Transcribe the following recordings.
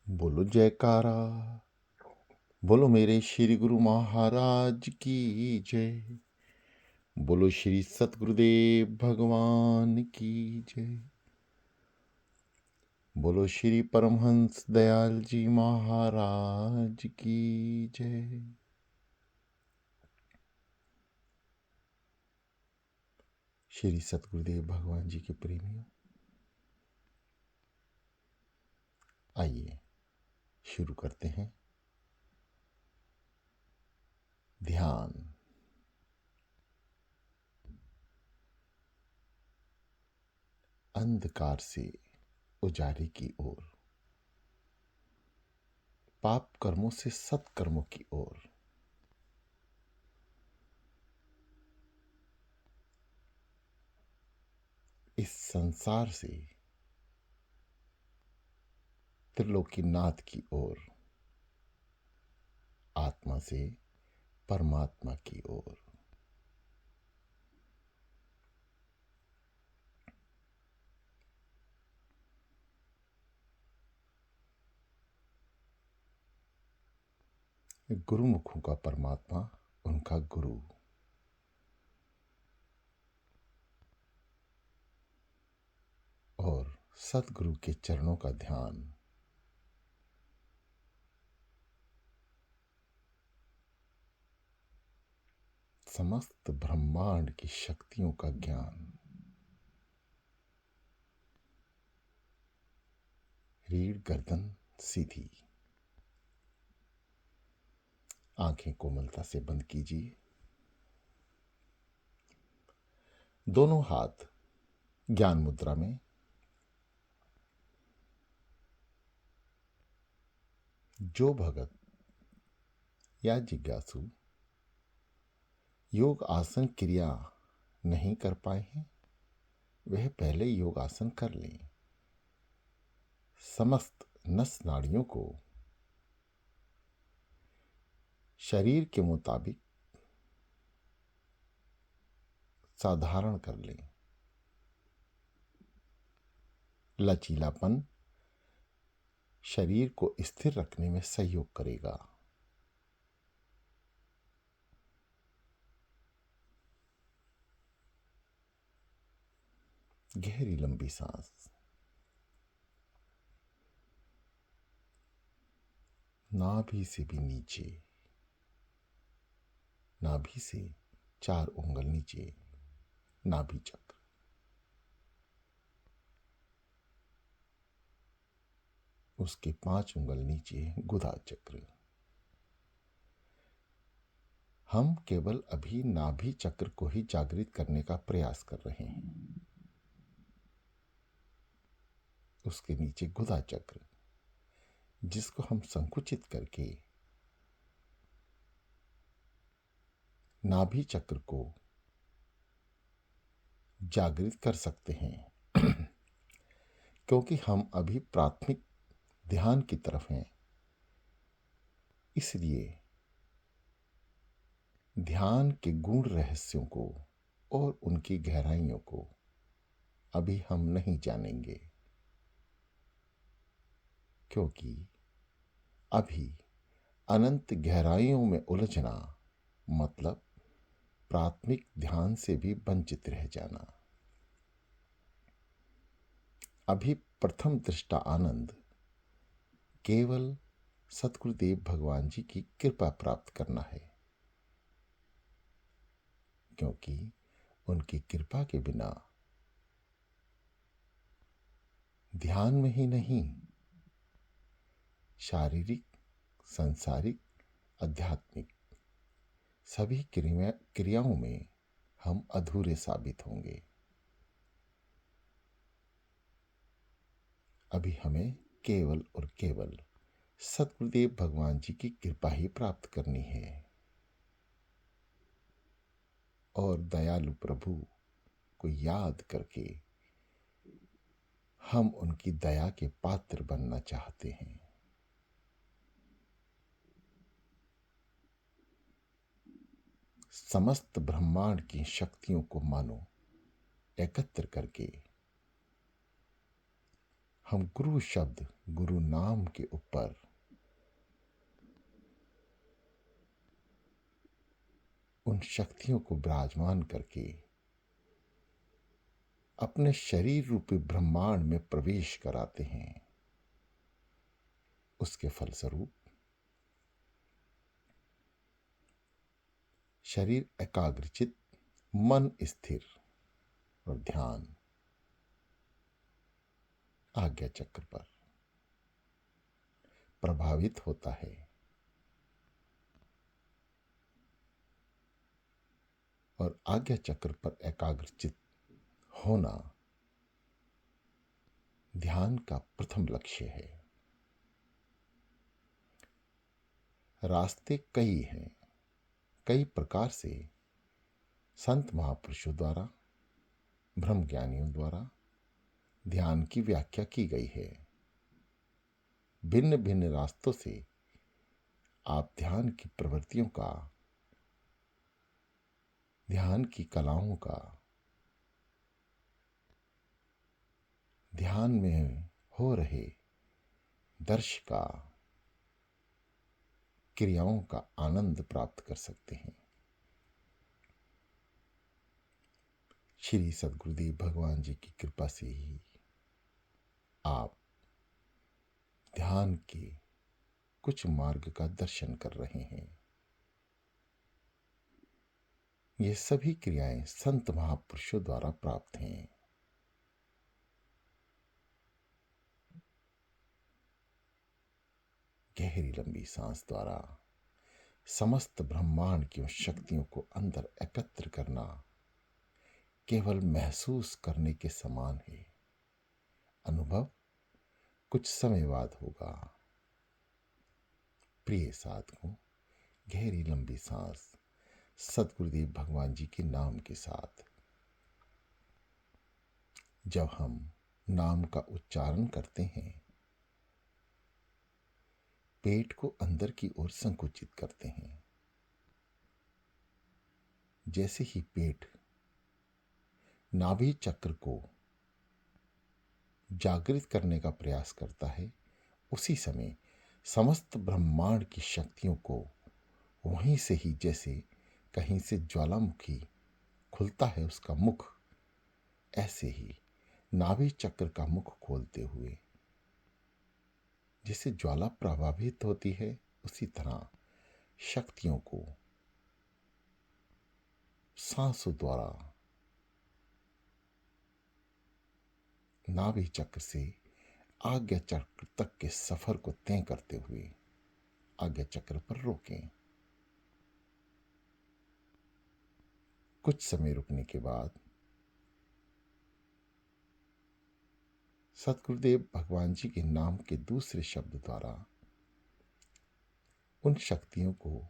बोलो जयकारा। बोलो मेरे श्री गुरु महाराज की जय। बोलो श्री सतगुरुदेव भगवान की जय। बोलो श्री परमहंस दयाल जी महाराज की जय। श्री सतगुरुदेव भगवान जी के प्रेमियों, आइए शुरू करते हैं ध्यान। अंधकार से उजाले की ओर, पाप कर्मों से सत्कर्मों की ओर, इस संसार से त्रिलोकीनाथ की ओर, आत्मा से परमात्मा की ओर। गुरुमुखों का परमात्मा उनका गुरु, और सतगुरु के चरणों का ध्यान समस्त ब्रह्मांड की शक्तियों का ज्ञान। रीढ़ गर्दन सीधी, आंखें कोमलता से बंद कीजिए। दोनों हाथ ज्ञान मुद्रा में, जो भगत या जिज्ञासु योग आसन क्रिया नहीं कर पाए हैं, वह पहले योग आसन कर लें। समस्त नस नाड़ियों को शरीर के मुताबिक साधारण कर लें। लचीलापन शरीर को स्थिर रखने में सहयोग करेगा। गहरी लंबी सांस, नाभि से भी नीचे, नाभि से 4 उंगल नीचे नाभि चक्र, उसके 5 उंगल नीचे गुदा चक्र। हम केवल अभी नाभि चक्र को ही जागृत करने का प्रयास कर रहे हैं। उसके नीचे गुदा चक्र, जिसको हम संकुचित करके नाभि चक्र को जागृत कर सकते हैं। क्योंकि हम अभी प्राथमिक ध्यान की तरफ हैं, इसलिए ध्यान के गूढ़ रहस्यों को और उनकी गहराइयों को अभी हम नहीं जानेंगे, क्योंकि अभी अनंत गहराइयों में उलझना मतलब प्राथमिक ध्यान से भी वंचित रह जाना। अभी प्रथम दृष्टा आनंद केवल सतगुरुदेव भगवान जी की कृपा प्राप्त करना है, क्योंकि उनकी कृपा के बिना ध्यान में ही नहीं, शारीरिक, सांसारिक, आध्यात्मिक सभी क्रियाओं में हम अधूरे साबित होंगे। अभी हमें केवल और केवल सतगुरुदेव भगवान जी की कृपा ही प्राप्त करनी है, और दयालु प्रभु को याद करके हम उनकी दया के पात्र बनना चाहते हैं। समस्त ब्रह्मांड की शक्तियों को मानो एकत्र करके हम गुरु शब्द, गुरु नाम के ऊपर उन शक्तियों को विराजमान करके अपने शरीर रूपी ब्रह्मांड में प्रवेश कराते हैं। उसके फलस्वरूप शरीर एकाग्रचित, मन स्थिर और ध्यान आज्ञा चक्र पर प्रभावित होता है। और आज्ञा चक्र पर एकाग्रचित होना ध्यान का प्रथम लक्ष्य है। रास्ते कई हैं, कई प्रकार से संत महापुरुषों द्वारा, ब्रह्म ज्ञानियों द्वारा ध्यान की व्याख्या की गई है। भिन्न भिन्न रास्तों से आप ध्यान की प्रवृत्तियों का, ध्यान की कलाओं का, ध्यान में हो रहे दर्श का, क्रियाओं का आनंद प्राप्त कर सकते हैं। श्री सद्गुरुदेव भगवान जी की कृपा से ही आप ध्यान के कुछ मार्ग का दर्शन कर रहे हैं। ये सभी क्रियाएं संत महापुरुषों द्वारा प्राप्त हैं। गहरी लंबी सांस द्वारा समस्त ब्रह्मांड की शक्तियों को अंदर एकत्र करना केवल महसूस करने के समान है। अनुभव कुछ समय बाद होगा। प्रिय साधकों, गहरी लंबी सांस सद्गुरुदेव भगवान जी के नाम के साथ जब हम नाम का उच्चारण करते हैं, पेट को अंदर की ओर संकुचित करते हैं। जैसे ही पेट नाभि चक्र को जागृत करने का प्रयास करता है, उसी समय समस्त ब्रह्मांड की शक्तियों को वहीं से ही, जैसे कहीं से ज्वालामुखी खुलता है उसका मुख, ऐसे ही नाभि चक्र का मुख खोलते हुए जैसे ज्वाला प्रभावित होती है, उसी तरह शक्तियों को सांसों द्वारा नाभि चक्र से आज्ञा चक्र तक के सफर को तय करते हुए आज्ञा चक्र पर रोकें। कुछ समय रुकने के बाद सतगुरुदेव भगवान जी के नाम के दूसरे शब्द द्वारा उन शक्तियों को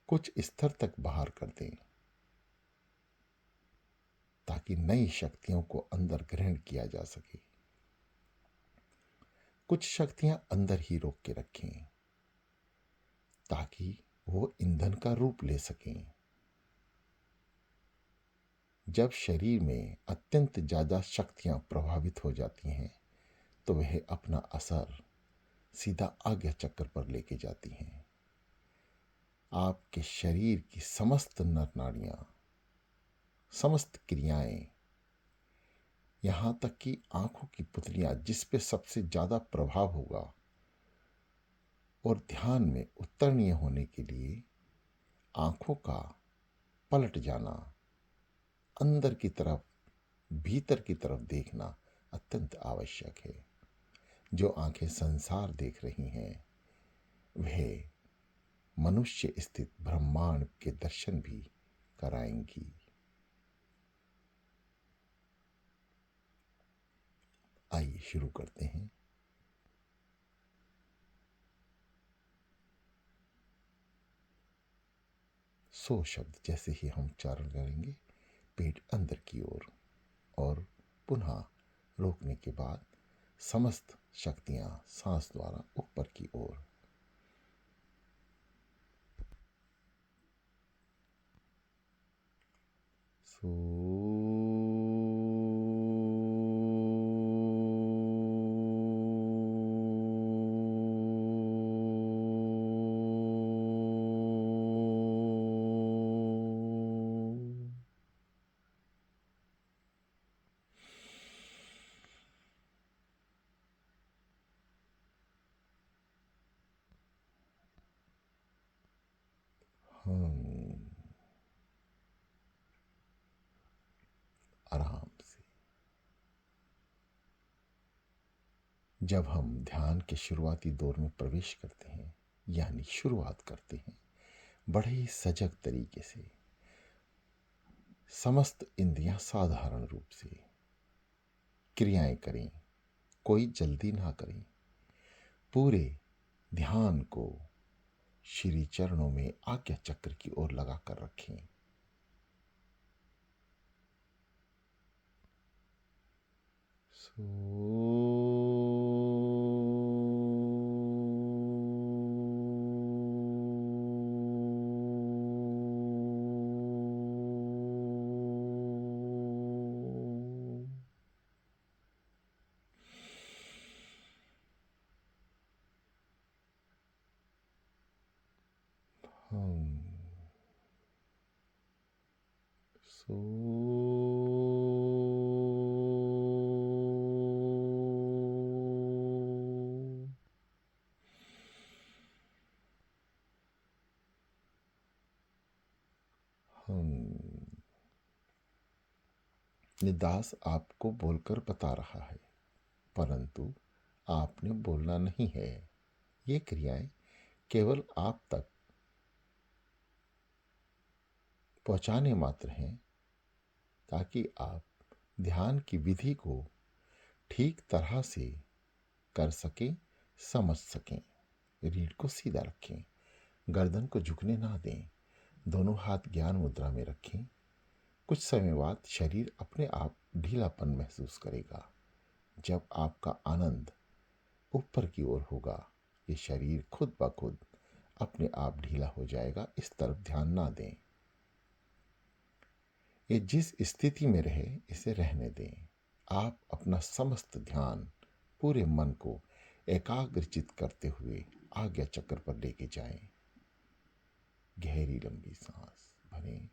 कुछ स्तर तक बाहर कर दें, ताकि नई शक्तियों को अंदर ग्रहण किया जा सके। कुछ शक्तियां अंदर ही रोक के रखें, ताकि वो ईंधन का रूप ले सकें। जब शरीर में अत्यंत ज्यादा शक्तियां प्रभावित हो जाती हैं, तो वह अपना असर सीधा आज्ञा चक्र पर लेके जाती हैं। आपके शरीर की समस्त नर नाड़ियां, समस्त क्रियाएं, यहां तक कि आंखों की पुतलियां, जिस पे सबसे ज्यादा प्रभाव होगा और ध्यान में उतरणीय होने के लिए आंखों का पलट जाना, अंदर की तरफ, भीतर की तरफ देखना अत्यंत आवश्यक है। जो आंखें संसार देख रही हैं, वह मनुष्य स्थित ब्रह्मांड के दर्शन भी कराएंगी। आइए शुरू करते हैं। सो शब्द जैसे ही हम उच्चारण करेंगे, पेट अंदर की ओर और पुनः रोकने के बाद समस्त शक्तियां सांस द्वारा ऊपर की ओर। सो हम आराम से। जब हम ध्यान के शुरुआती दौर में प्रवेश करते हैं, यानी शुरुआत करते हैं, बड़े ही सजग तरीके से समस्त इंद्रियां साधारण रूप से क्रियाएं करें, कोई जल्दी ना करें। पूरे ध्यान को श्री चरणों में आज्ञा चक्र की ओर लगाकर रखें। हम सो हम निदास आपको बोलकर बता रहा है, परंतु आपने बोलना नहीं है। ये क्रियाएं केवल आप तक पहुंचाने मात्र हैं, ताकि आप ध्यान की विधि को ठीक तरह से कर सकें, समझ सकें। रीढ़ को सीधा रखें, गर्दन को झुकने ना दें, दोनों हाथ ज्ञान मुद्रा में रखें। कुछ समय बाद शरीर अपने आप ढीलापन महसूस करेगा। जब आपका आनंद ऊपर की ओर होगा, ये शरीर खुद ब खुद अपने आप ढीला हो जाएगा। इस तरफ ध्यान ना दें। ये जिस स्थिति में रहे, इसे रहने दें। आप अपना समस्त ध्यान पूरे मन को एकाग्रचित करते हुए आज्ञा चक्र पर लेके जाएं। गहरी लंबी सांस भरें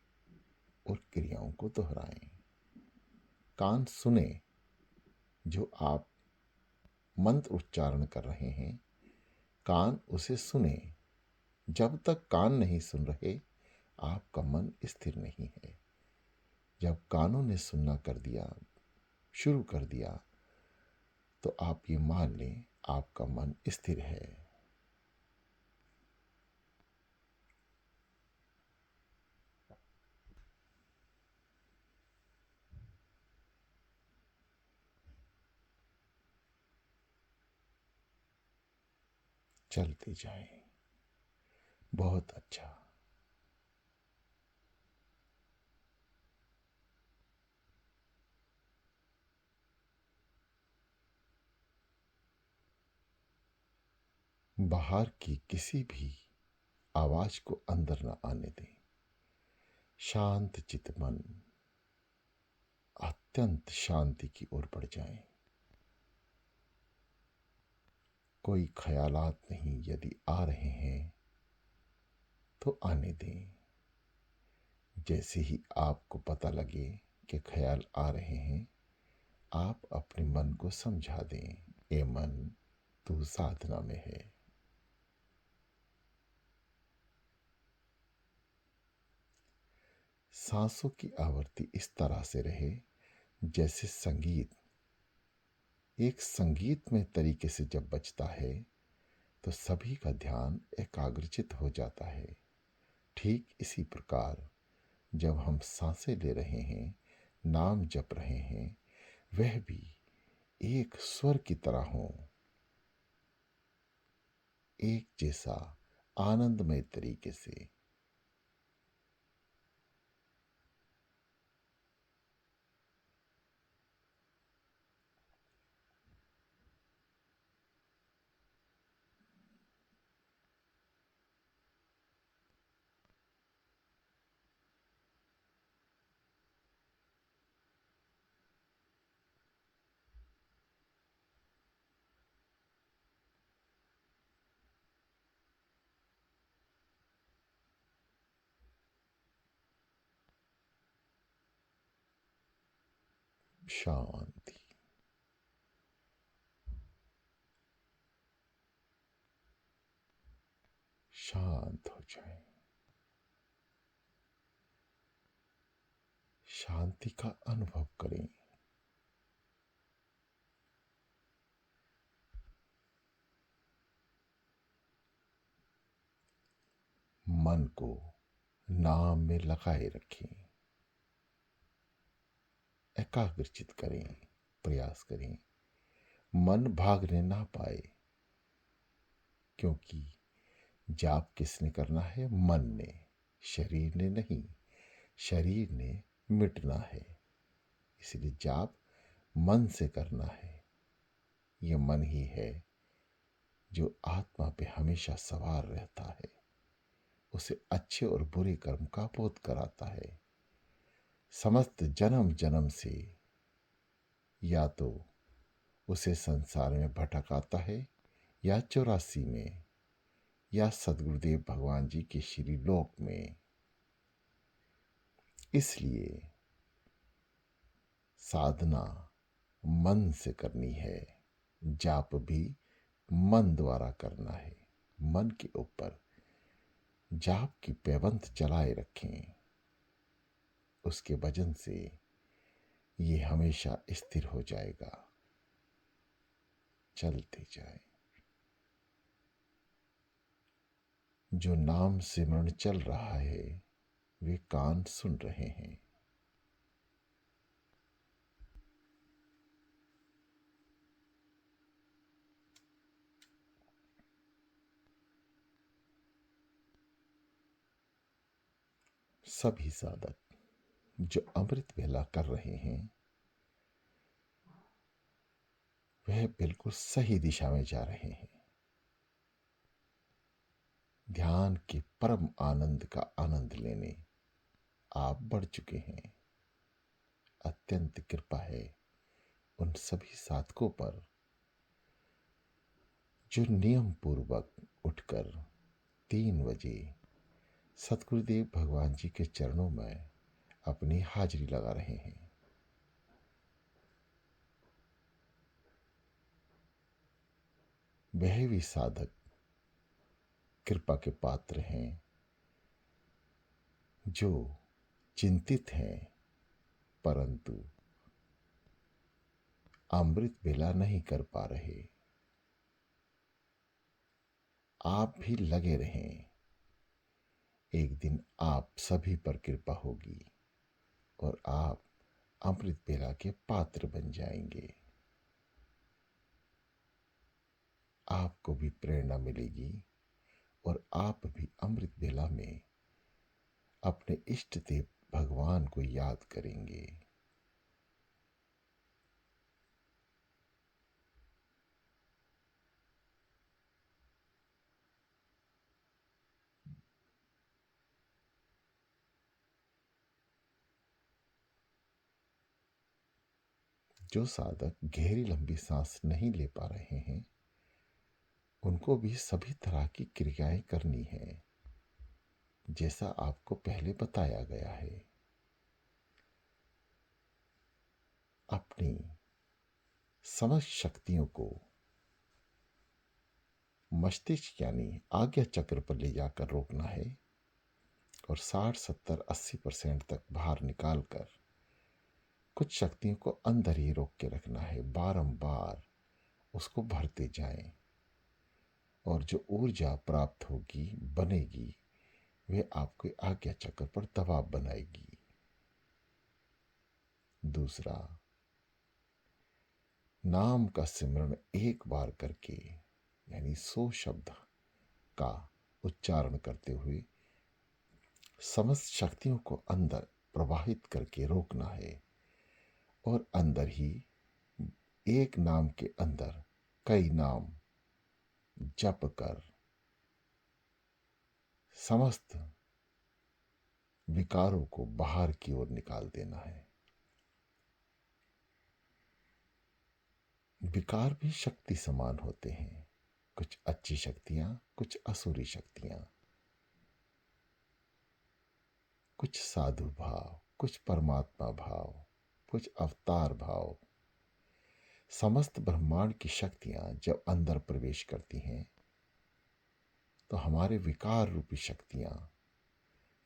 और क्रियाओं को दोहराएं। कान सुने जो आप मंत्र उच्चारण कर रहे हैं, कान उसे सुने। जब तक कान नहीं सुन रहे, आपका मन स्थिर नहीं है। जब कानों ने सुनना कर दिया, शुरू कर दिया, तो आप ये मान लें आपका मन स्थिर है। चलते जाएं। बहुत अच्छा। बाहर की किसी भी आवाज को अंदर न आने दें। शांत चित मन अत्यंत शांति की ओर बढ़ जाएं। कोई ख्यालात नहीं, यदि आ रहे हैं तो आने दें। जैसे ही आपको पता लगे कि ख्याल आ रहे हैं, आप अपने मन को समझा दें, ए मन, तू साधना में है। सांसों की आवृत्ति इस तरह से रहे जैसे संगीत एक संगीतमय तरीके से जब बजता है, तो सभी का ध्यान एकाग्रचित हो जाता है। ठीक इसी प्रकार जब हम सांसें ले रहे हैं, नाम जप रहे हैं, वह भी एक स्वर की तरह हो, एक जैसा आनंदमय तरीके से। शांति। शांत हो जाए। शांति का अनुभव करें। मन को नाम में लगाए रखें, एकाग्रचित करें, प्रयास करें। मन भागने ना पाए, क्योंकि जाप किसने करना है? मन ने, शरीर ने नहीं। शरीर ने मिटना है, इसलिए जाप मन से करना है। ये मन ही है जो आत्मा पे हमेशा सवार रहता है, उसे अच्छे और बुरे कर्म का बोध कराता है। समस्त जन्म जन्म से या तो उसे संसार में भटकाता है, या 84 में, या सदगुरुदेव भगवान जी के श्री लोक में। इसलिए साधना मन से करनी है, जाप भी मन द्वारा करना है। मन के ऊपर जाप की पैबंद चलाए रखें, उसके वजन से ये हमेशा स्थिर हो जाएगा, चलते जाए। जो नाम सिमरण चल रहा है वे कान सुन रहे हैं। सभी साधक जो अमृत वेला कर रहे हैं वह बिल्कुल सही दिशा में जा रहे हैं। ध्यान के परम आनंद का आनंद लेने आप बढ़ चुके हैं। अत्यंत कृपा है उन सभी साधकों पर जो नियम पूर्वक उठकर 3 बजे सतगुरुदेव भगवान जी के चरणों में अपनी हाजिरी लगा रहे हैं। वह भी साधक कृपा के पात्र हैं जो चिंतित हैं, परंतु अमृत वेला नहीं कर पा रहे। आप भी लगे रहें, एक दिन आप सभी पर कृपा होगी और आप अमृत वेला के पात्र बन जाएंगे। आपको भी प्रेरणा मिलेगी और आप भी अमृत वेला में अपने इष्ट देव भगवान को याद करेंगे। जो साधक गहरी लंबी सांस नहीं ले पा रहे हैं उनको भी सभी तरह की क्रियाएं करनी है, जैसा आपको पहले बताया गया है। अपनी समस्त शक्तियों को मस्तिष्क यानी आज्ञा चक्र पर ले जाकर रोकना है और 60, 70, 80% तक बाहर निकालकर कुछ शक्तियों को अंदर ही रोक के रखना है। बारंबार उसको भरते जाएं और जो ऊर्जा प्राप्त होगी बनेगी वे आपके आज्ञा चक्र पर दबाव बनाएगी। दूसरा, नाम का सिमरण एक बार करके यानी 100 शब्द का उच्चारण करते हुए समस्त शक्तियों को अंदर प्रवाहित करके रोकना है और अंदर ही एक नाम के अंदर कई नाम जप कर समस्त विकारों को बाहर की ओर निकाल देना है। विकार भी शक्ति समान होते हैं, कुछ अच्छी शक्तियां, कुछ असुरी शक्तियां, कुछ साधु भाव, कुछ परमात्मा भाव, कुछ अवतार भाव। समस्त ब्रह्मांड की शक्तियां जब अंदर प्रवेश करती हैं तो हमारे विकार रूपी शक्तियां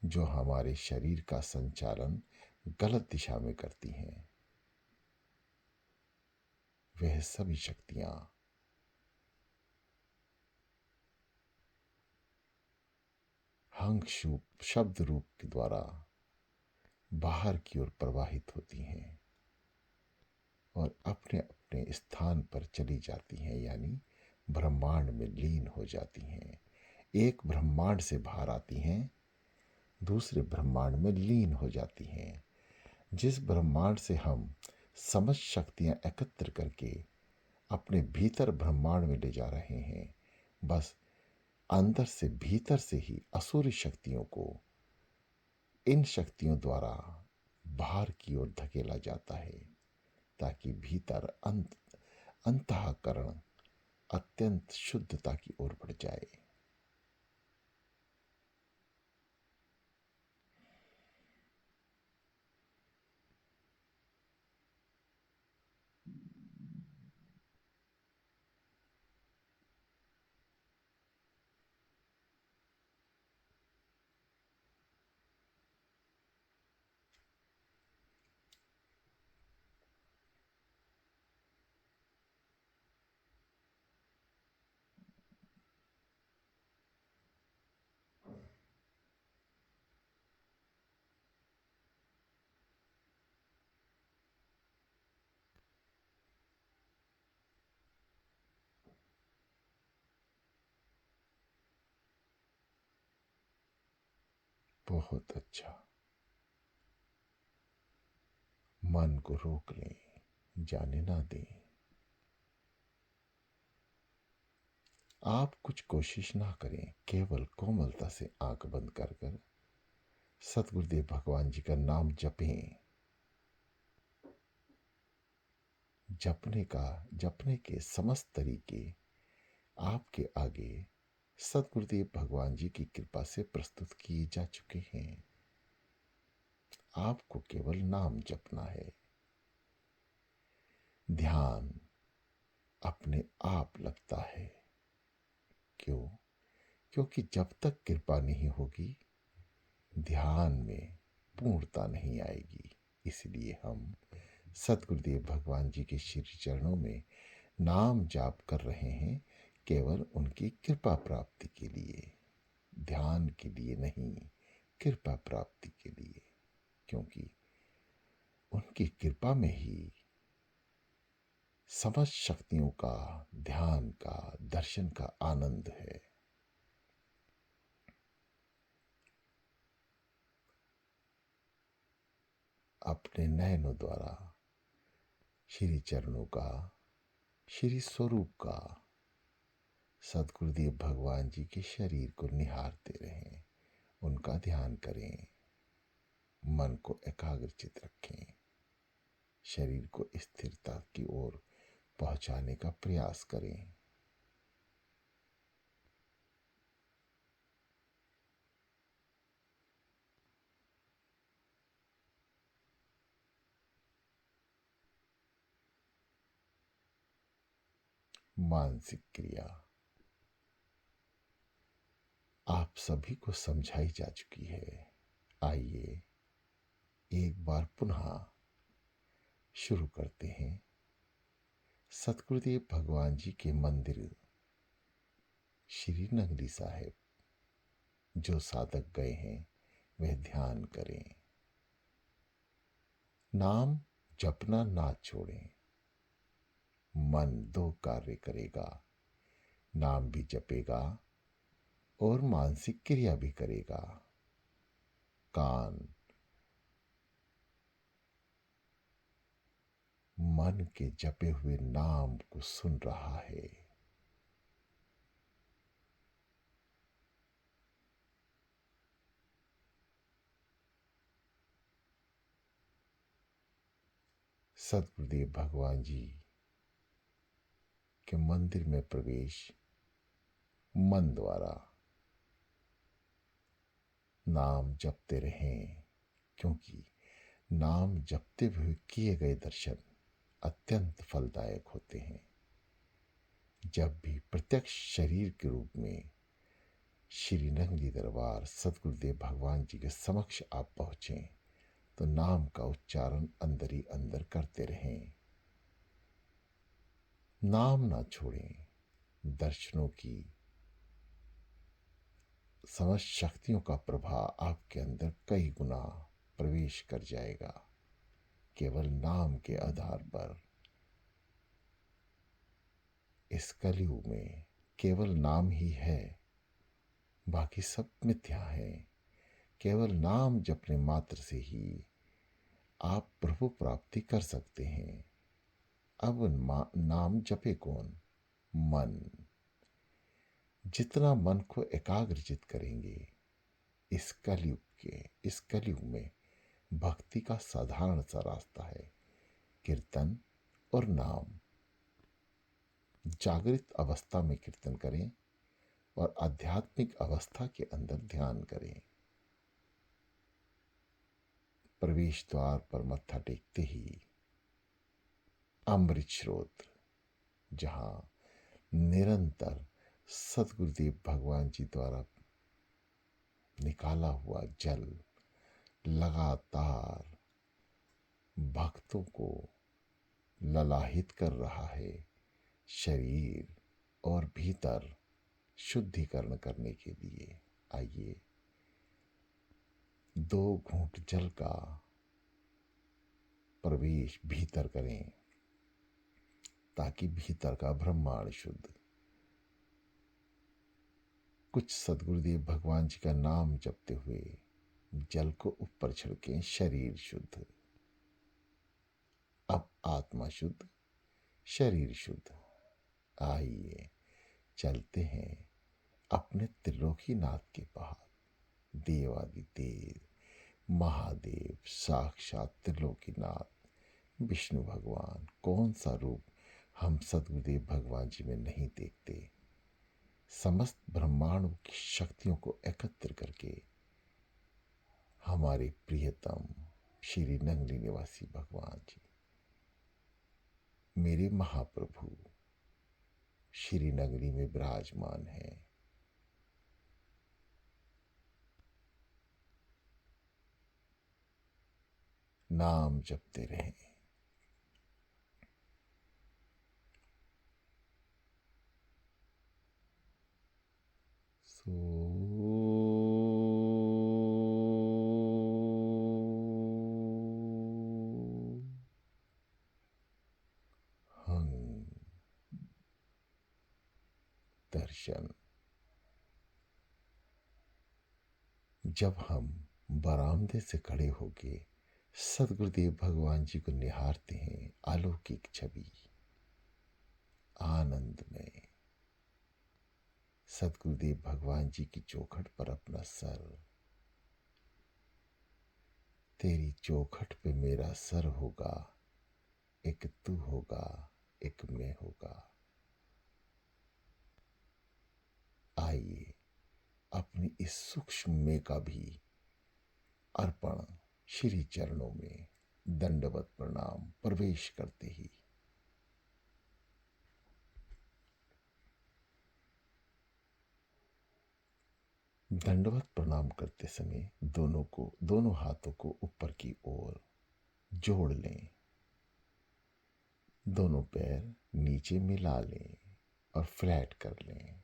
जो हमारे शरीर का संचालन गलत दिशा में करती हैं, वह सभी शक्तियां हंग शब्द रूप के द्वारा बाहर की ओर प्रवाहित होती हैं और अपने अपने स्थान पर चली जाती हैं, यानी ब्रह्मांड में लीन हो जाती हैं। एक ब्रह्मांड से बाहर आती हैं, दूसरे ब्रह्मांड में लीन हो जाती हैं। जिस ब्रह्मांड से हम समझ शक्तियां एकत्र करके अपने भीतर ब्रह्मांड में ले जा रहे हैं, बस अंदर से भीतर से ही असुरी शक्तियों को इन शक्तियों द्वारा बाहर की ओर धकेला जाता है, ताकि भीतर अंतःकरण अत्यंत शुद्धता की ओर बढ़ जाए। बहुत अच्छा। मन को रोक लें, जाने ना दें। आप कुछ कोशिश ना करें, केवल कोमलता से आंख बंद कर कर सतगुरुदेव भगवान जी का नाम जपें। जपने के समस्त तरीके आपके आगे सतगुरुदेव भगवान जी की कृपा से प्रस्तुत किए जा चुके हैं। आपको केवल नाम जपना है। ध्यान अपने आप लगता है। क्यों? क्योंकि जब तक कृपा नहीं होगी, ध्यान में पूर्णता नहीं आएगी। इसलिए हम सतगुरुदेव भगवान जी के श्री चरणों में नाम जाप कर रहे हैं, केवल उनकी कृपा प्राप्ति के लिए, ध्यान के लिए नहीं, कृपा प्राप्ति के लिए। क्योंकि उनकी कृपा में ही समस्त शक्तियों का, ध्यान का, दर्शन का आनंद है। अपने नयनों द्वारा श्री चरणों का, श्री स्वरूप का, सदगुरुदेव भगवान जी के शरीर को निहारते रहें, उनका ध्यान करें, मन को एकाग्रचित रखें, शरीर को स्थिरता की ओर पहुंचाने का प्रयास करें। मानसिक क्रिया आप सभी को समझाई जा चुकी है। आइए एक बार पुनः शुरू करते हैं। सतगुरुदेव भगवान जी के मंदिर श्री नगरी साहिब, जो साधक गए हैं वह ध्यान करें। नाम जपना ना छोड़ें। मन दो कार्य करेगा, नाम भी जपेगा और मानसिक क्रिया भी करेगा। कान मन के जपे हुए नाम को सुन रहा है। सतगुरुदेव भगवान जी के मंदिर में प्रवेश मन द्वारा नाम जपते रहें, क्योंकि नाम जपते हुए किए गए दर्शन अत्यंत फलदायक होते हैं। जब भी प्रत्यक्ष शरीर के रूप में श्री नंगली दरबार सतगुरुदेव भगवान जी के समक्ष आप पहुँचें, तो नाम का उच्चारण अंदर ही अंदर करते रहें। नाम ना छोड़ें। दर्शनों की समस्त शक्तियों का प्रभाव आपके अंदर कई गुना प्रवेश कर जाएगा। केवल नाम के आधार पर इस कलयुग में केवल नाम ही है, बाकी सब मिथ्या है। केवल नाम जपने मात्र से ही आप प्रभु प्राप्ति कर सकते हैं। अब नाम जपे कौन? मन। जितना मन को एकाग्रचित करेंगे, इस कलयुग में भक्ति का साधारण सा रास्ता है, कीर्तन और नाम। जागृत अवस्था में कीर्तन करें और आध्यात्मिक अवस्था के अंदर ध्यान करें। प्रवेश द्वार पर मत्था टेकते ही अमृत स्रोत, जहां निरंतर सदगुरुदेव भगवान जी द्वारा निकाला हुआ जल लगातार भक्तों को ललाहित कर रहा है, शरीर और भीतर शुद्धिकरण करने के लिए। आइए 2 घूंट जल का प्रवेश भीतर करें, ताकि भीतर का ब्रह्मांड शुद्ध। कुछ सदगुरुदेव भगवान जी का नाम जपते हुए जल को ऊपर छिड़कें, शरीर शुद्ध। अब आत्मा शुद्ध, शरीर शुद्ध। आइए चलते हैं अपने त्रिलोकीनाथ के पास। देवादिदेव महादेव साक्षात त्रिलोकीनाथ विष्णु भगवान, कौन सा रूप हम सदगुरुदेव भगवान जी में नहीं देखते। समस्त ब्रह्मांडों की शक्तियों को एकत्र करके हमारे प्रियतम श्री नगरी निवासी भगवान जी, मेरे महाप्रभु श्री नगरी में विराजमान है। नाम जपते रहें। हं दर्शन। जब हम बरामदे से खड़े होके सदगुरुदेव भगवान जी को निहारते हैं, अलौकिक छवि, आनंद में सदगुरुदेव भगवान जी की चौखट पर अपना सर, तेरी चौखट पे मेरा सर होगा, एक तू होगा, एक मैं होगा। आइए अपनी इस सूक्ष्म में का भी अर्पण श्री चरणों में दंडवत प्रणाम प्रवेश करते ही दंडवत प्रणाम करते समय दोनों हाथों को ऊपर की ओर जोड़ लें, दोनों पैर नीचे मिला लें और फ्लैट कर लें।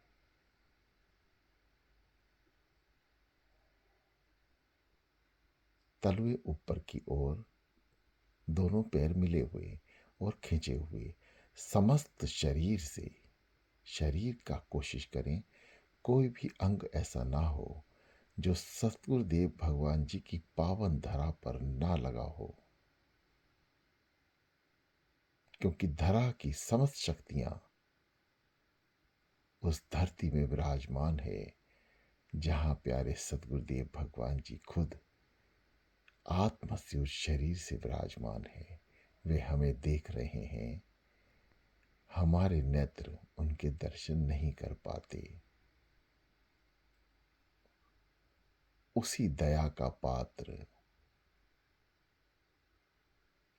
तलवे ऊपर की ओर, दोनों पैर मिले हुए और खींचे हुए। समस्त शरीर का कोशिश करें कोई भी अंग ऐसा ना हो जो सतगुरुदेव भगवान जी की पावन धरा पर ना लगा हो, क्योंकि धरा की समस्त शक्तियां उस धरती में विराजमान है जहां प्यारे सतगुरुदेव भगवान जी खुद आत्मा से उस शरीर से विराजमान है। वे हमें देख रहे हैं, हमारे नेत्र उनके दर्शन नहीं कर पाते। उसी दया का पात्र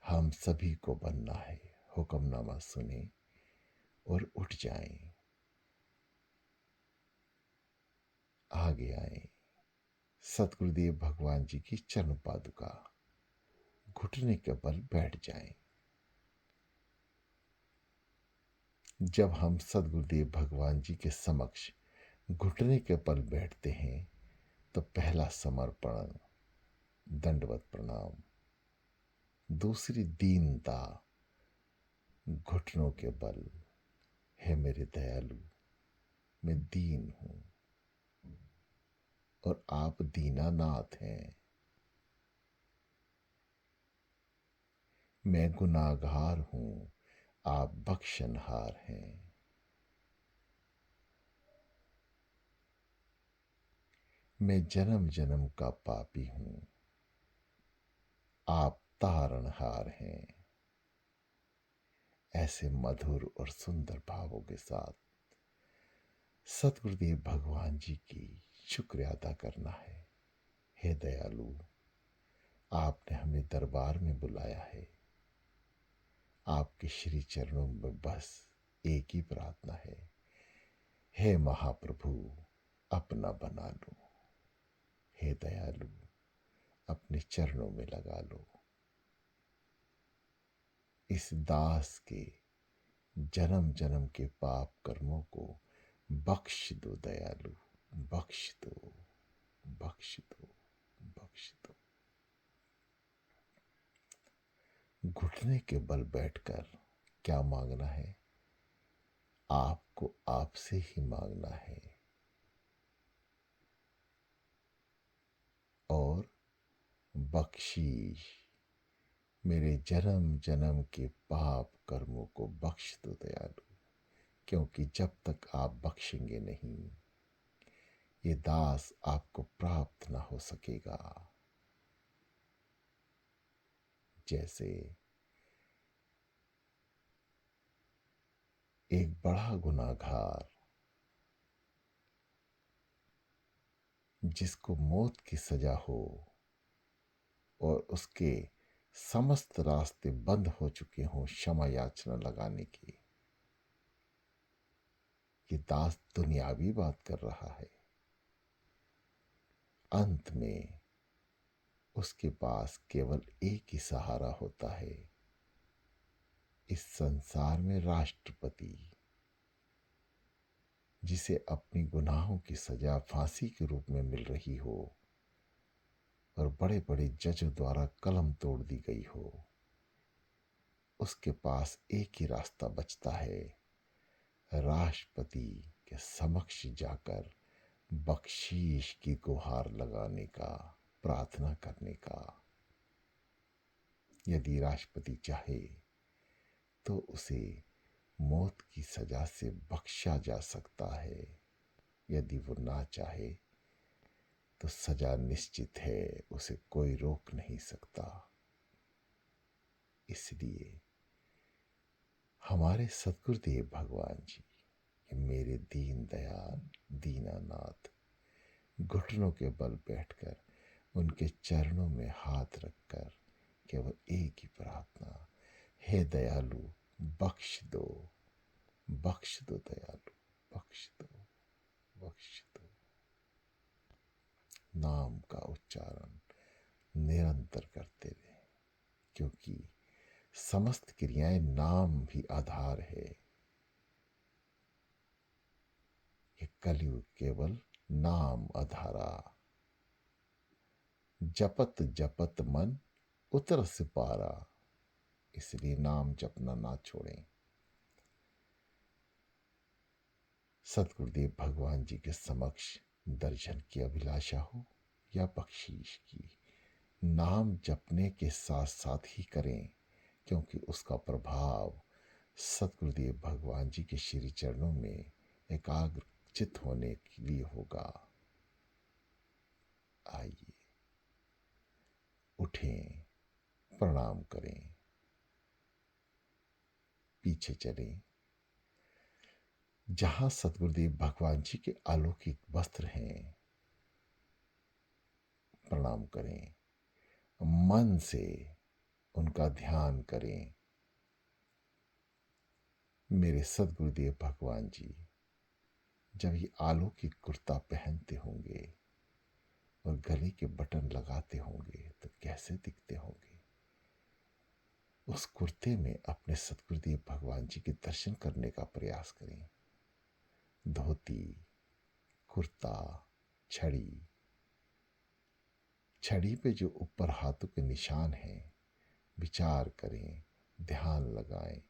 हम सभी को बनना है। हुक्मनामा सुने और उठ जाएं, आगे आए। सतगुरुदेव भगवान जी की चरण पादुका घुटने के बल बैठ जाएं। जब हम सदगुरुदेव भगवान जी के समक्ष घुटने के बल बैठते हैं तो पहला समर्पण दंडवत प्रणाम, दूसरी दीनता घुटनों के बल। है मेरे दयालु, मैं दीन हूं और आप दीनानाथ हैं। मैं गुनाहगार हूं, आप बख्शनहार हैं। मैं जन्म जन्म का पापी हूं, आप तारणहार हैं। ऐसे मधुर और सुंदर भावों के साथ सतगुरुदेव भगवान जी की शुक्र अदा करना है। हे दयालु, आपने हमें दरबार में बुलाया है। आपके श्री चरणों में बस एक ही प्रार्थना है, हे महाप्रभु अपना बना लो। हे दयालु, अपने चरणों में लगा लो। इस दास के जन्म जन्म के पाप कर्मों को बख्श दो दयालु, बख्श दो, बख्श दो, बख्श दो। घुटने के बल बैठकर क्या मांगना है? आपको आपसे ही मांगना है और बख्शीश, मेरे जन्म जन्म के पाप कर्मों को बख्श दो दयालु, क्योंकि जब तक आप बख्शेंगे नहीं ये दास आपको प्राप्त ना हो सकेगा। जैसे एक बड़ा गुनाहगार जिसको मौत की सजा हो और उसके समस्त रास्ते बंद हो चुके हों क्षमा याचना लगाने की, ये दास दुनियावी बात कर रहा है। अंत में उसके पास केवल एक ही सहारा होता है, इस संसार में राष्ट्रपति, जिसे अपनी गुनाहों की सजा फांसी के रूप में मिल रही हो और बड़े बड़े जजों द्वारा कलम तोड़ दी गई हो। उसके पास एक ही रास्ता बचता है, राष्ट्रपति के समक्ष जाकर बख्शीश की गुहार लगाने का, प्रार्थना करने का। यदि राष्ट्रपति चाहे तो उसे मौत की सजा से बख्शा जा सकता है, यदि वो ना चाहे तो सजा निश्चित है, उसे कोई रोक नहीं सकता। इसलिए हमारे सतगुरुदेव भगवान जी, मेरे दीन दयाल दीनानाथ, घुटनों के बल बैठकर उनके चरणों में हाथ रखकर केवल एक ही प्रार्थना, हे दयालु बख्श दो, बख्श दो दयालु, बख्श दो, बख्श दो। नाम का उच्चारण निरंतर करते रहे, क्योंकि समस्त क्रियाएं नाम भी आधार है। ये कलयुग केवल नाम आधारा, जपत जपत मन उतरस पारा। इसलिए नाम जपना ना छोड़ें। सतगुरुदेव भगवान जी के समक्ष दर्शन की अभिलाषा हो या बख्शीश की, नाम जपने के साथ साथ ही करें, क्योंकि उसका प्रभाव सतगुरुदेव भगवान जी के श्री चरणों में एकाग्र चित होने के लिए होगा। आइए उठें, प्रणाम करें, पीछे चलें। जहां सतगुरुदेव भगवान जी के अलौकिक वस्त्र हैं, प्रणाम करें, मन से उनका ध्यान करें। मेरे सदगुरुदेव भगवान जी जब ये अलौकिक कुर्ता पहनते होंगे और गले के बटन लगाते होंगे तो कैसे दिखते होंगे। उस कुर्ते में अपने सतगुरुदेव भगवान जी के दर्शन करने का प्रयास करें। धोती, कुर्ता, छड़ी, छड़ी पे जो ऊपर हाथों के निशान हैं, विचार करें, ध्यान लगाएं,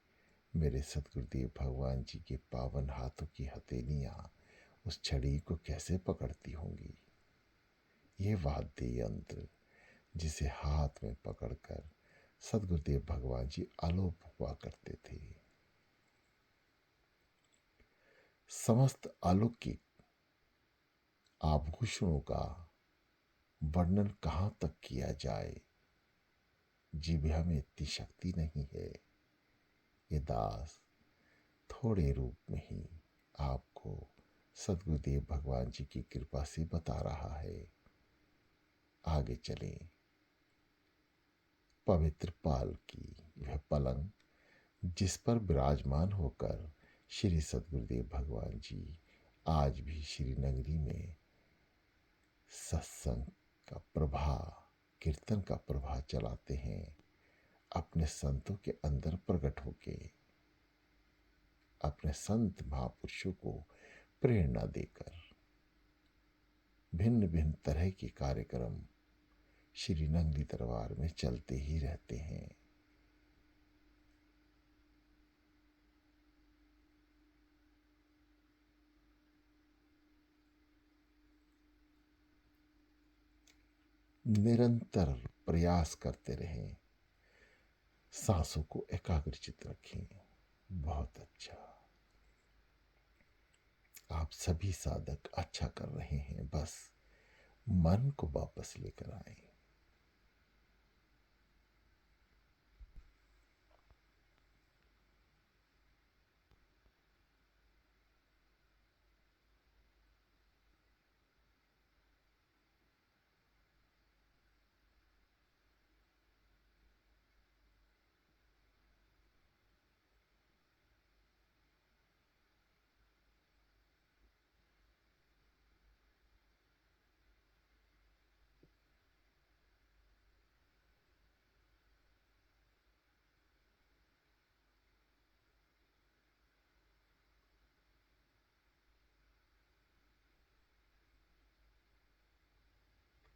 मेरे सतगुरुदेव भगवान जी के पावन हाथों की हथेलियां उस छड़ी को कैसे पकड़ती होंगी। ये वाद्य यंत्र जिसे हाथ में पकड़कर सतगुरुदेव भगवान जी आलोप हुआ करते थे। समस्त अलौकिक आभूषणों का वर्णन कहाँ तक किया जाए, जीभ में इतनी शक्ति नहीं है। ये दास थोड़े रूप में ही आपको सतगुरुदेव भगवान जी की कृपा से बता रहा है। आगे चलें। पवित्र पाल की वह पलंग जिस पर विराजमान होकर श्री सतगुरुदेव भगवान जी आज भी श्रीनगरी में सत्संग का प्रभाव, कीर्तन का प्रभाव चलाते हैं, अपने संतों के अंदर प्रकट होके अपने संत महापुरुषों को प्रेरणा देकर भिन्न भिन्न तरह के कार्यक्रम श्रीनगरी दरबार में चलते ही रहते हैं। निरंतर प्रयास करते रहें, सांसों को एकाग्रचित रखें। बहुत अच्छा, आप सभी साधक अच्छा कर रहे हैं। बस मन को वापस लेकर आए।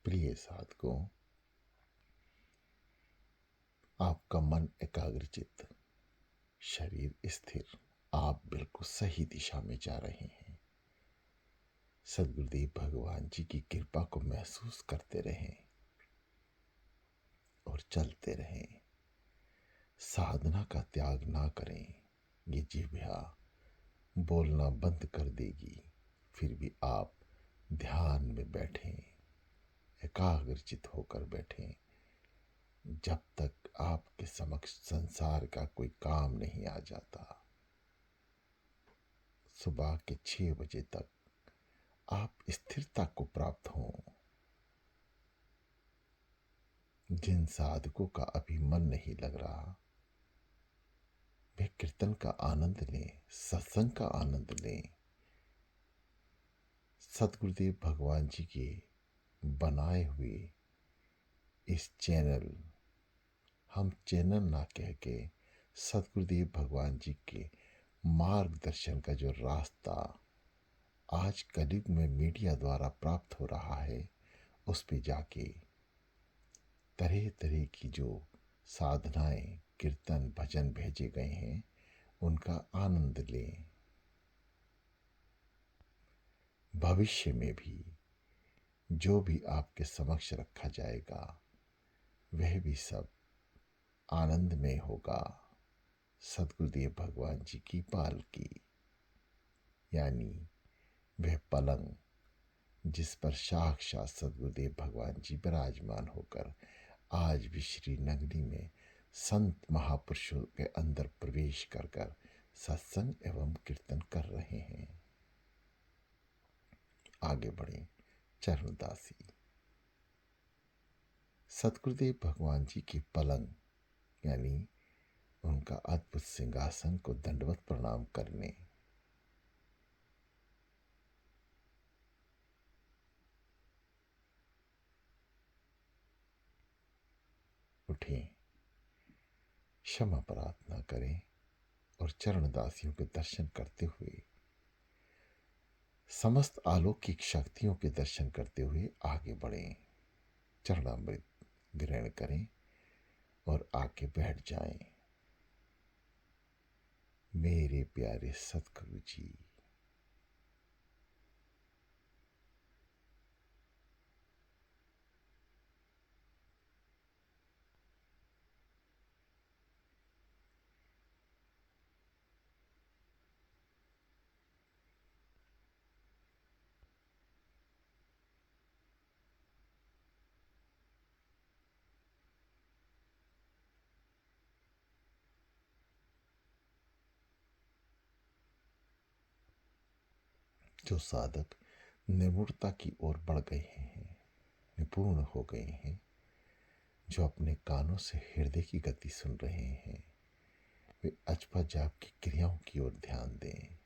प्रिय साधकों, आपका मन एकाग्रचित, शरीर स्थिर, आप बिल्कुल सही दिशा में जा रहे हैं। सदगुरुदेव भगवान जी की कृपा को महसूस करते रहें और चलते रहें। साधना का त्याग ना करें। ये जिह्वा बोलना बंद कर देगी, फिर भी आप ध्यान में बैठें, एकाग्रचित होकर बैठें। जब तक आपके समक्ष संसार का कोई काम नहीं आ जाता, सुबह के 6 बजे तक आप स्थिरता को प्राप्त हों। जिन साधकों का अभी मन नहीं लग रहा, वे कीर्तन का आनंद लें, सत्संग का आनंद लें। सतगुरुदेव भगवान जी के बनाए हुए इस चैनल, हम चैनल ना कह के सतगुरुदेव भगवान जी के मार्गदर्शन का जो रास्ता आज कलयुग में मीडिया द्वारा प्राप्त हो रहा है, उस पे जाके तरह तरह की जो साधनाएं, कीर्तन, भजन भेजे गए हैं, उनका आनंद लें। भविष्य में भी जो भी आपके समक्ष रखा जाएगा, वह भी सब आनंद में होगा। सतगुरुदेव भगवान जी की पाल की, यानी वह पलंग जिस पर साक्षात सतगुरुदेव भगवान जी विराजमान होकर आज भी श्रीनगरी में संत महापुरुषों के अंदर प्रवेश कर कर सत्संग एवं कीर्तन कर रहे हैं। आगे बढ़े। चरणदासी। सतगुरुदेव भगवान जी की पलंग यानी उनका अद्भुत सिंहासन को दंडवत प्रणाम करने। उठें, क्षमा प्रार्थना करें और चरणदासियों के दर्शन करते हुए, समस्त अलौकिक शक्तियों के दर्शन करते हुए आगे बढ़ें। चरणामृत ग्रहण करें और आके बैठ जाएं। मेरे प्यारे सतगुरु जी, जो साधक निपुणता की ओर बढ़ गए हैं, निपुण हो गए हैं, जो अपने कानों से हृदय की गति सुन रहे हैं, वे अजपा जाप की क्रियाओं की ओर ध्यान दें।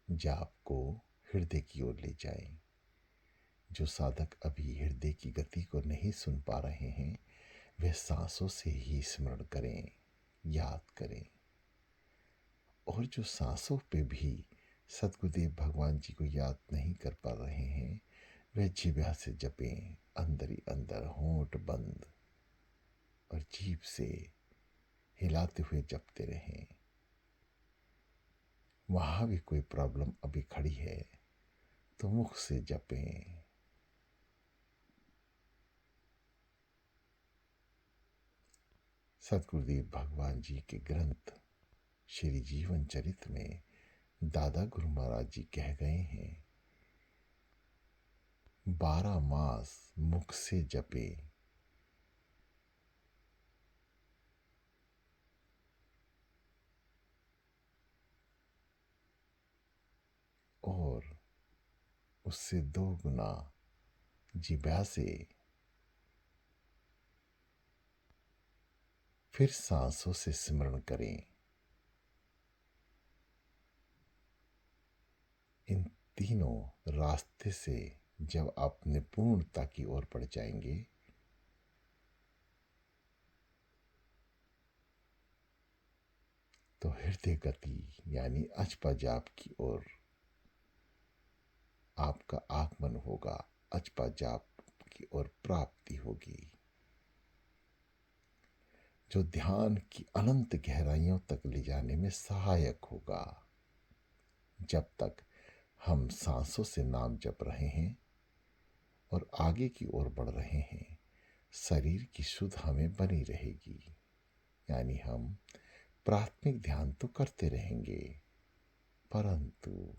जाप को हृदय की ओर ले जाएं। जो साधक अभी हृदय की गति को नहीं सुन पा रहे हैं, वे सांसों से ही स्मरण करें, याद करें। और जो सांसों पे भी सतगुरुदेव भगवान जी को याद नहीं कर पा रहे हैं, वे जिह्वा से जपें, अंदर ही अंदर होंठ बंद और जीभ से हिलाते हुए जपते रहें। वहां भी कोई प्रॉब्लम अभी खड़ी है तो मुख से जपें। सतगुरुदेव भगवान जी के ग्रंथ श्री जीवन चरित्र में दादा गुरु महाराज जी कह गए हैं, 12 मास मुख से जपे, और उससे 2 गुना जिह्वा से फिर सांसों से स्मरण करें। इन तीनों रास्ते से जब आप निपुणता की ओर बढ़ जाएंगे, तो हृदय गति यानी अजपा जाप की ओर आपका आगमन होगा, अजपा जाप की ओर प्राप्ति होगी, जो ध्यान की अनंत गहराइयों तक ले जाने में सहायक होगा। जब तक हम सांसों से नाम जप रहे हैं और आगे की ओर बढ़ रहे हैं, शरीर की सुध हमें बनी रहेगी, यानी हम प्राथमिक ध्यान तो करते रहेंगे, परंतु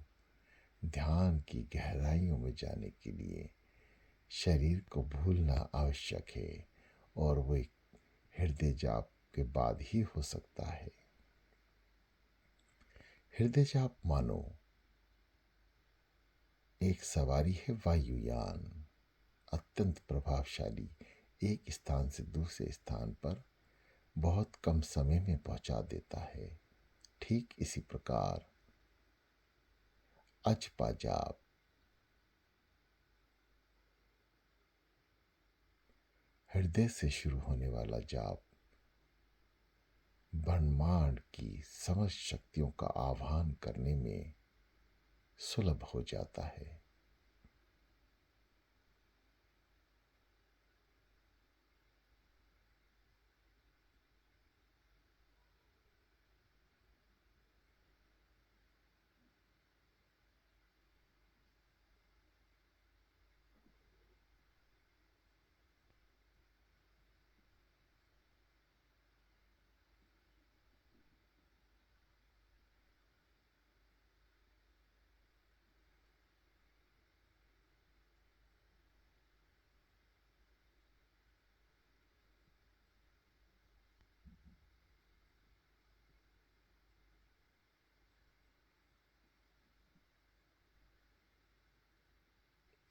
ध्यान की गहराइयों में जाने के लिए शरीर को भूलना आवश्यक है, और वो हृदय जाप के बाद ही हो सकता है। हृदय जाप मानो एक सवारी है वायुयान, अत्यंत प्रभावशाली, एक स्थान से दूसरे स्थान पर बहुत कम समय में पहुंचा देता है। ठीक इसी प्रकार अजपा जाप हृदय से शुरू होने वाला जाप ब्रह्मांड की समस्त शक्तियों का आह्वान करने में सुलभ हो जाता है।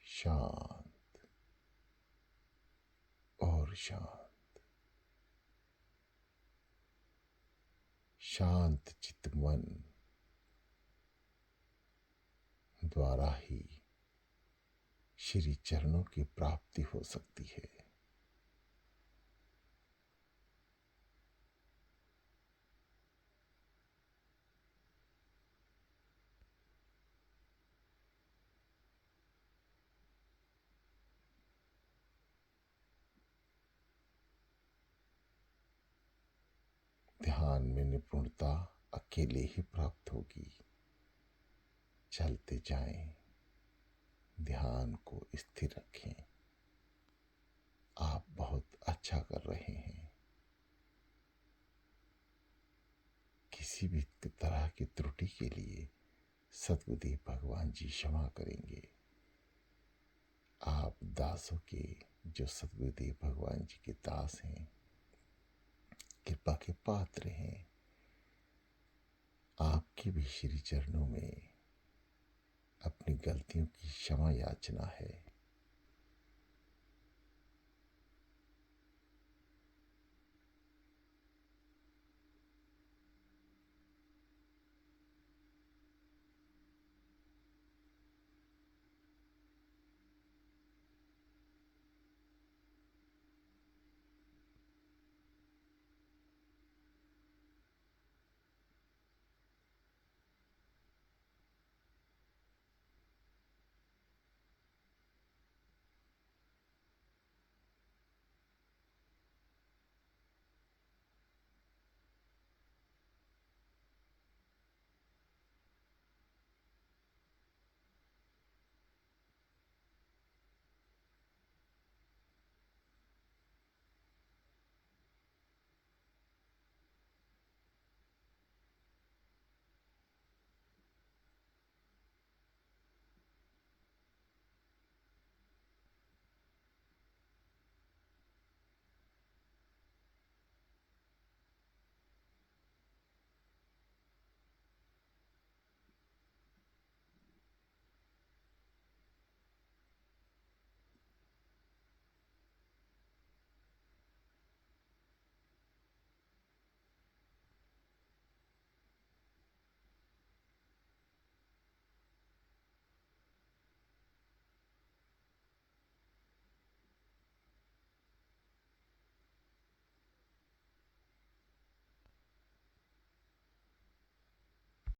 शांत और शांत, शांत चित्त मन द्वारा ही श्री चरणों की प्राप्ति हो सकती है। ध्यान में निपुणता अकेले ही प्राप्त होगी। चलते जाएं, ध्यान को स्थिर रखें। आप बहुत अच्छा कर रहे हैं। किसी भी तरह की त्रुटि के लिए सद्गुरुदेव भगवान जी क्षमा करेंगे। आप दासों के, जो सद्गुरुदेव भगवान जी के दास हैं, कृपा के पात्र हैं, आपके भी श्री चरणों में अपनी गलतियों की क्षमा याचना है।